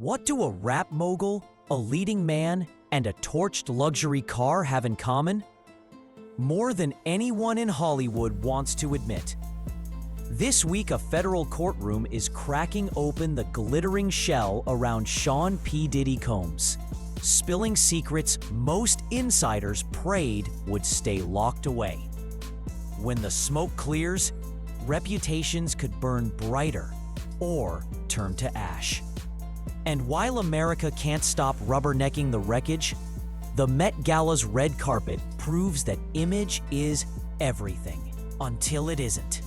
What do a rap mogul, a leading man, and a torched luxury car have in common? More than anyone in Hollywood wants to admit. This week, a federal courtroom is cracking open the glittering shell around Sean P. Diddy Combs, spilling secrets most insiders prayed would stay locked away. When the smoke clears, reputations could burn brighter or turn to ash. And while America can't stop rubbernecking the wreckage, the Met Gala's red carpet proves that image is everything until it isn't.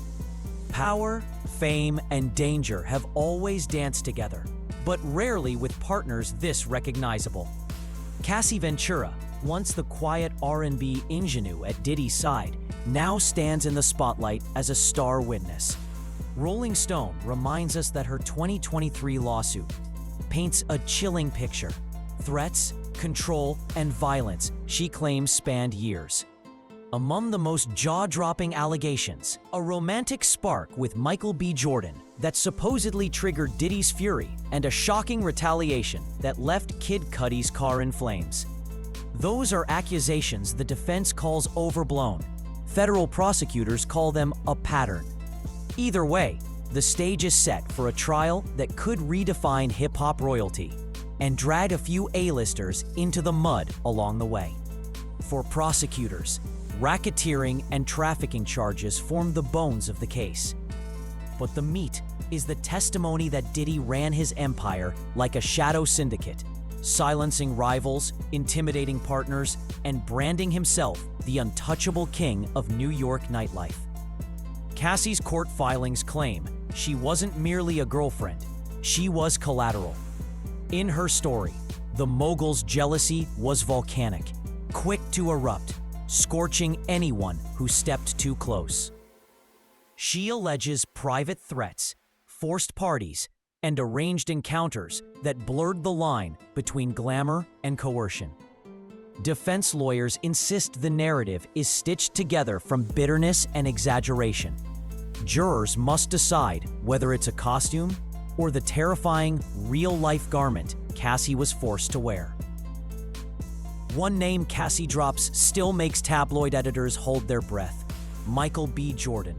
Power, fame, and danger have always danced together, but rarely with partners this recognizable. Cassie Ventura, once the quiet R&B ingenue at Diddy's side, now stands in the spotlight as a star witness. Rolling Stone reminds us that her 2023 lawsuit paints a chilling picture. Threats, control, and violence she claims spanned years. Among the most jaw-dropping allegations, a romantic spark with Michael B. Jordan that supposedly triggered Diddy's fury, and a shocking retaliation that left Kid Cudi's car in flames. Those are accusations the defense calls overblown. Federal prosecutors call them a pattern. Either way, the stage is set for a trial that could redefine hip-hop royalty and drag a few A-listers into the mud along the way. For prosecutors, racketeering and trafficking charges form the bones of the case. But the meat is the testimony that Diddy ran his empire like a shadow syndicate, silencing rivals, intimidating partners, and branding himself the untouchable king of New York nightlife. Cassie's court filings claim she wasn't merely a girlfriend, she was collateral. In her story, the mogul's jealousy was volcanic, quick to erupt, scorching anyone who stepped too close. She alleges private threats, forced parties, and arranged encounters that blurred the line between glamour and coercion. Defense lawyers insist the narrative is stitched together from bitterness and exaggeration. Jurors must decide whether it's a costume or the terrifying, real-life garment Cassie was forced to wear. One name Cassie drops still makes tabloid editors hold their breath: Michael B. Jordan.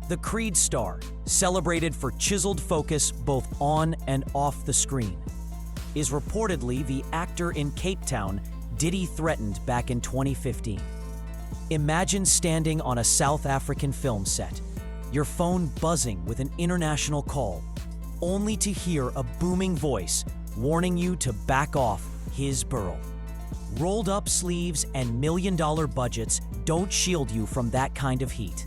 The Creed star, celebrated for chiseled focus both on and off the screen, is reportedly the actor in Cape Town Diddy threatened back in 2015. Imagine standing on a South African film set, your phone buzzing with an international call, only to hear a booming voice warning you to back off his burl. Rolled-up sleeves and million-dollar budgets don't shield you from that kind of heat.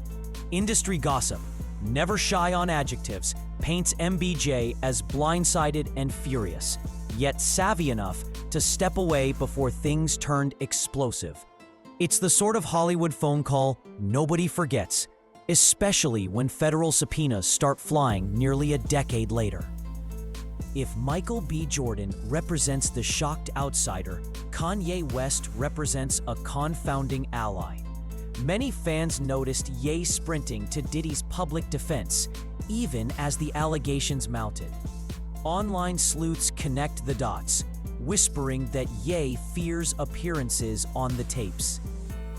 Industry gossip, never shy on adjectives, paints MBJ as blindsided and furious, yet savvy enough to step away before things turned explosive. It's the sort of Hollywood phone call nobody forgets, especially when federal subpoenas start flying nearly a decade later. If Michael B. Jordan represents the shocked outsider, Kanye West represents a confounding ally. Many fans noticed Ye sprinting to Diddy's public defense, even as the allegations mounted. Online sleuths connect the dots, whispering that Ye fears appearances on the tapes.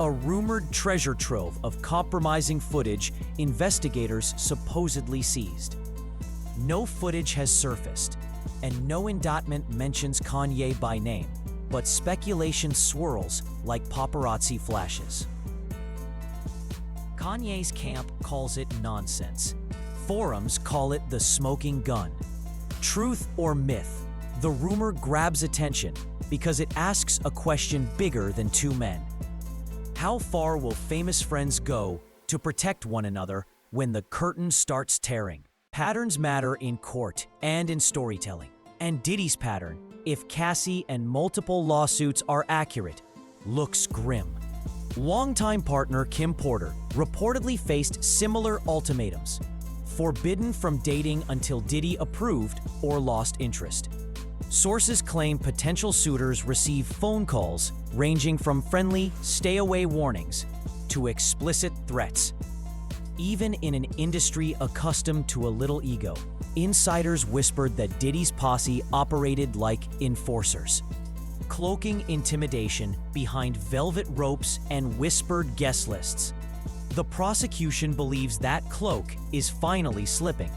A rumored treasure trove of compromising footage investigators supposedly seized. No footage has surfaced, and no indictment mentions Kanye by name, but speculation swirls like paparazzi flashes. Kanye's camp calls it nonsense. Forums call it the smoking gun. Truth or myth, the rumor grabs attention because it asks a question bigger than two men. How far will famous friends go to protect one another when the curtain starts tearing? Patterns matter in court and in storytelling. And Diddy's pattern, if Cassie and multiple lawsuits are accurate, looks grim. Longtime partner Kim Porter reportedly faced similar ultimatums: forbidden from dating until Diddy approved or lost interest. Sources claim potential suitors receive phone calls ranging from friendly stay-away warnings to explicit threats. Even in an industry accustomed to a little ego, insiders whispered that Diddy's posse operated like enforcers, cloaking intimidation behind velvet ropes and whispered guest lists. The prosecution believes that cloak is finally slipping.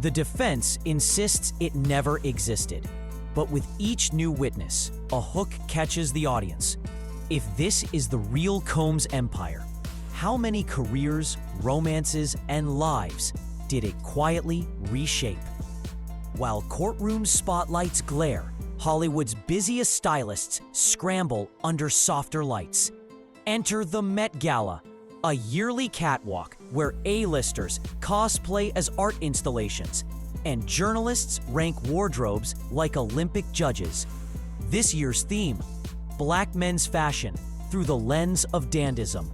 The defense insists it never existed. But with each new witness, a hook catches the audience. If this is the real Combs empire, how many careers, romances, and lives did it quietly reshape? While courtroom spotlights glare, Hollywood's busiest stylists scramble under softer lights. Enter the Met Gala, a yearly catwalk where A-listers cosplay as art installations and journalists rank wardrobes like Olympic judges. This year's theme: Black men's fashion through the lens of dandism.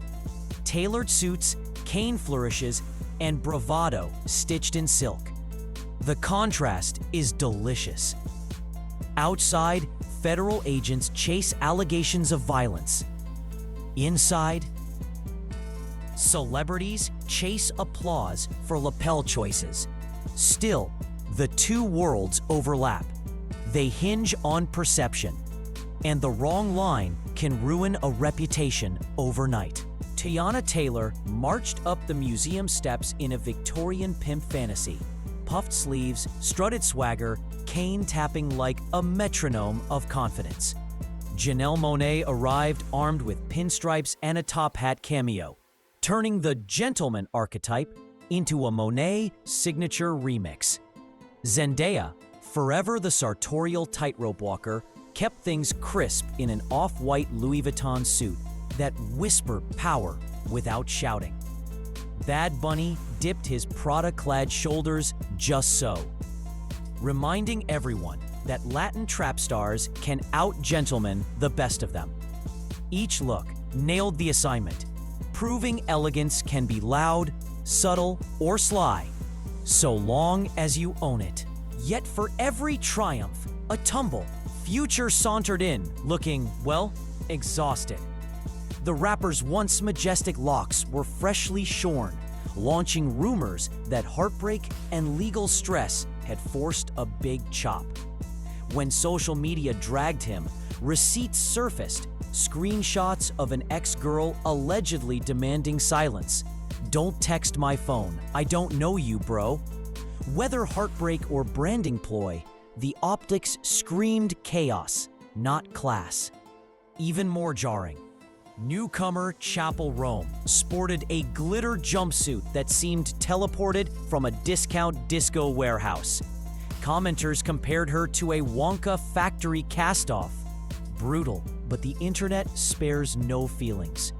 Tailored suits, cane flourishes, and bravado stitched in silk. The contrast is delicious. Outside, federal agents chase allegations of violence. Inside, celebrities chase applause for lapel choices. Still, the two worlds overlap. They hinge on perception, and the wrong line can ruin a reputation overnight. Teyana Taylor marched up the museum steps in a Victorian pimp fantasy. Puffed sleeves, strutted swagger, cane tapping like a metronome of confidence. Janelle Monáe arrived armed with pinstripes and a top hat cameo, turning the gentleman archetype into a Monáe signature remix. Zendaya, forever the sartorial tightrope walker, kept things crisp in an off-white Louis Vuitton suit that whispered power without shouting. Bad Bunny dipped his Prada-clad shoulders just so, reminding everyone that Latin trap stars can out-gentleman the best of them. Each look nailed the assignment, proving elegance can be loud, subtle, or sly, so long as you own it. Yet for every triumph, a tumble, Future sauntered in, looking, well, exhausted. The rapper's once majestic locks were freshly shorn, launching rumors that heartbreak and legal stress had forced a big chop. When social media dragged him, receipts surfaced, screenshots of an ex-girl allegedly demanding silence. "Don't text my phone. I don't know you, bro." Whether heartbreak or branding ploy, the optics screamed chaos, not class. Even more jarring, newcomer Chapel Rome sported a glitter jumpsuit that seemed teleported from a discount disco warehouse. Commenters compared her to a Wonka factory cast-off. Brutal, but the internet spares no feelings.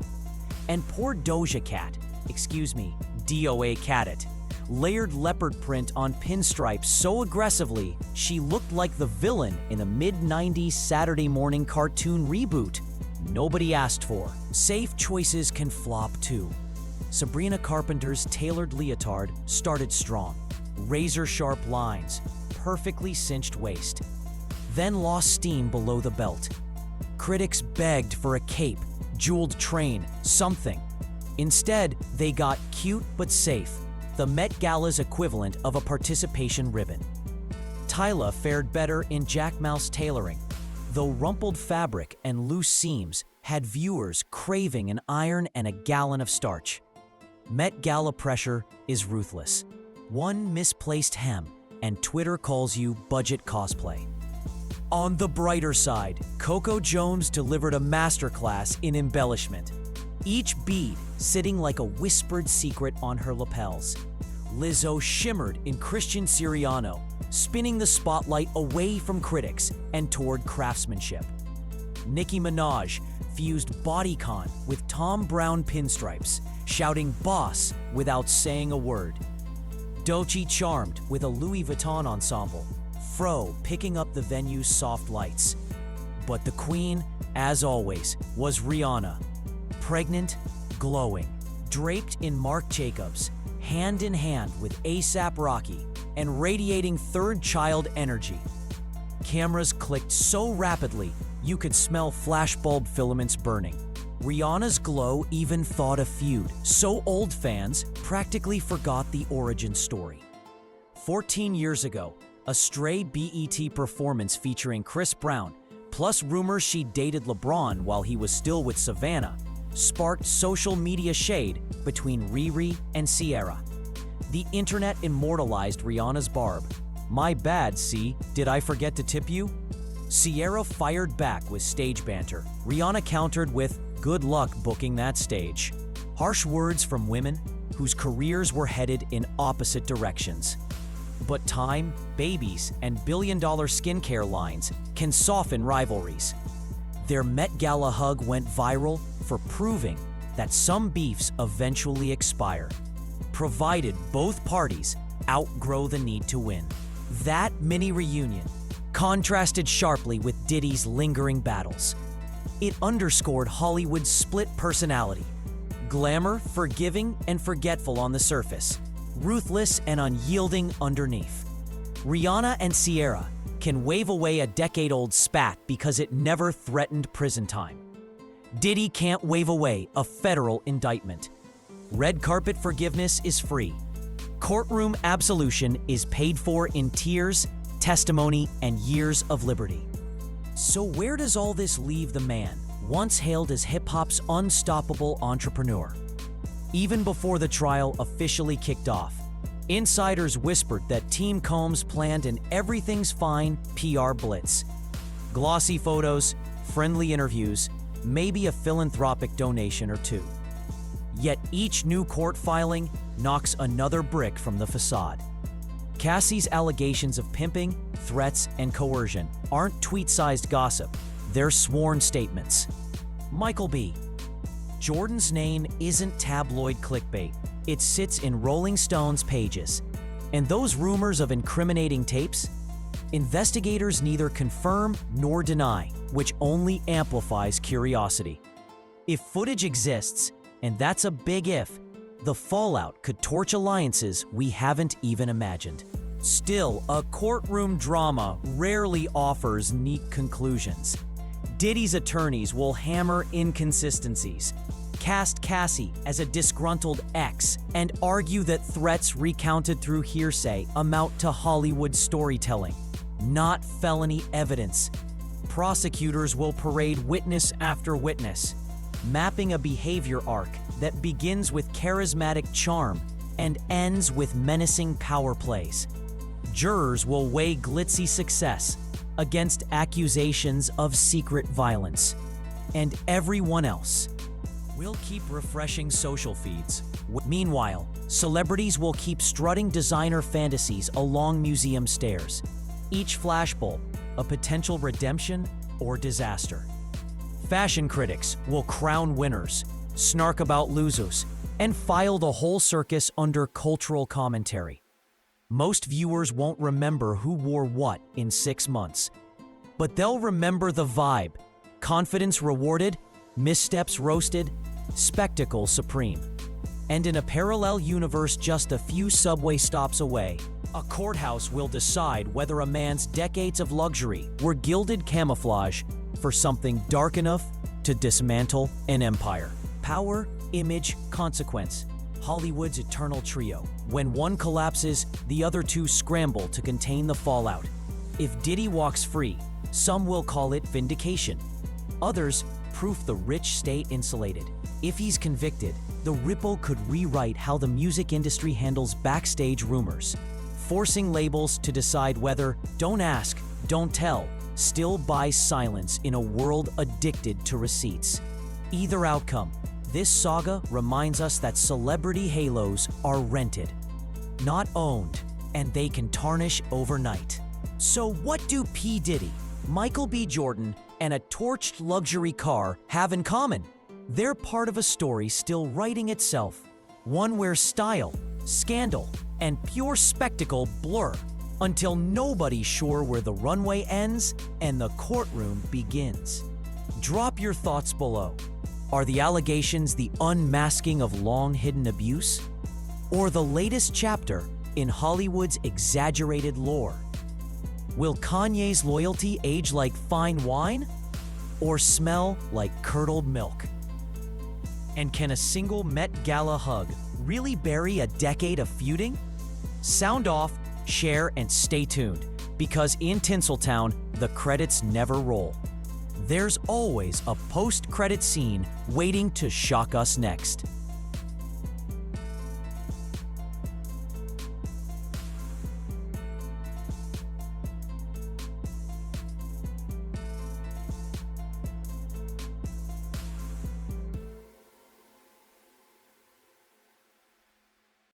And poor Doja Cat, DOA Cat it, layered leopard print on pinstripes so aggressively she looked like the villain in a mid-90s Saturday morning cartoon reboot nobody asked for. Safe choices can flop too. Sabrina Carpenter's tailored leotard started strong. Razor-sharp lines, perfectly cinched waist. Then lost steam below the belt. Critics begged for a cape, jeweled train, something. Instead, they got cute but safe, the Met Gala's equivalent of a participation ribbon. Tyla fared better in Jack Mouse tailoring, though rumpled fabric and loose seams had viewers craving an iron and a gallon of starch. Met Gala pressure is ruthless. One misplaced hem, and Twitter calls you budget cosplay. On the brighter side, Coco Jones delivered a masterclass in embellishment, each bead sitting like a whispered secret on her lapels. Lizzo shimmered in Christian Siriano, spinning the spotlight away from critics and toward craftsmanship. Nicki Minaj fused bodycon with Tom Brown pinstripes, shouting boss without saying a word. Doechii charmed with a Louis Vuitton ensemble, Fro picking up the venue's soft lights. But the queen, as always, was Rihanna. Pregnant, glowing, draped in Marc Jacobs, hand in hand with A$AP Rocky, and radiating third child energy. Cameras clicked so rapidly, you could smell flashbulb filaments burning. Rihanna's glow even thawed a feud, so old fans practically forgot the origin story. 14 years ago, a stray BET performance featuring Chris Brown, plus rumors she dated LeBron while he was still with Savannah, sparked social media shade between Riri and Ciara. The internet immortalized Rihanna's barb. "My bad, C, did I forget to tip you?" Ciara fired back with stage banter. Rihanna countered with, "Good luck booking that stage." Harsh words from women whose careers were headed in opposite directions. But time, babies, and billion-dollar skincare lines can soften rivalries. Their Met Gala hug went viral for proving that some beefs eventually expire, provided both parties outgrow the need to win. That mini reunion contrasted sharply with Diddy's lingering battles. It underscored Hollywood's split personality: glamour, forgiving, and forgetful on the surface, ruthless and unyielding underneath. Rihanna and Ciara can wave away a decade-old spat because it never threatened prison time. Diddy can't wave away a federal indictment. Red carpet forgiveness is free. Courtroom absolution is paid for in tears, testimony, and years of liberty. So where does all this leave the man, once hailed as hip-hop's unstoppable entrepreneur? Even before the trial officially kicked off, insiders whispered that Team Combs planned an everything's fine PR blitz. Glossy photos, friendly interviews, maybe a philanthropic donation or two. Yet each new court filing knocks another brick from the facade. Cassie's allegations of pimping, threats, and coercion aren't tweet-sized gossip, they're sworn statements. Michael B. Jordan's name isn't tabloid clickbait. It sits in Rolling Stone's pages. And those rumors of incriminating tapes? Investigators neither confirm nor deny, which only amplifies curiosity. If footage exists, and that's a big if, the fallout could torch alliances we haven't even imagined. Still, a courtroom drama rarely offers neat conclusions. Diddy's attorneys will hammer inconsistencies, cast Cassie as a disgruntled ex, and argue that threats recounted through hearsay amount to Hollywood storytelling, not felony evidence. Prosecutors will parade witness after witness, mapping a behavior arc that begins with charismatic charm and ends with menacing power plays. Jurors will weigh glitzy success against accusations of secret violence. And everyone else will keep refreshing social feeds. Meanwhile, celebrities will keep strutting designer fantasies along museum stairs. Each flashbulb a potential redemption or disaster. Fashion critics will crown winners, snark about losers, and file the whole circus under cultural commentary. Most viewers won't remember who wore what in 6 months, but they'll remember the vibe: confidence rewarded, missteps roasted, spectacle supreme. And in a parallel universe just a few subway stops away, a courthouse will decide whether a man's decades of luxury were gilded camouflage for something dark enough to dismantle an empire. Power, image, consequence. Hollywood's eternal trio. When one collapses, the other two scramble to contain the fallout. If Diddy walks free, some will call it vindication. Others, proof the rich stay insulated. If he's convicted, the ripple could rewrite how the music industry handles backstage rumors, forcing labels to decide whether "don't ask, don't tell" still buys silence in a world addicted to receipts. Either outcome, this saga reminds us that celebrity halos are rented, not owned, and they can tarnish overnight. So what do P. Diddy, Michael B. Jordan, and a torched luxury car have in common? They're part of a story still writing itself, one where style, scandal, and pure spectacle blur until nobody's sure where the runway ends and the courtroom begins. Drop your thoughts below. Are the allegations the unmasking of long-hidden abuse? Or the latest chapter in Hollywood's exaggerated lore? Will Kanye's loyalty age like fine wine? Or smell like curdled milk? And can a single Met Gala hug really bury a decade of feuding? Sound off, share, and stay tuned, because in Tinseltown, the credits never roll. There's always a post-credit scene waiting to shock us next.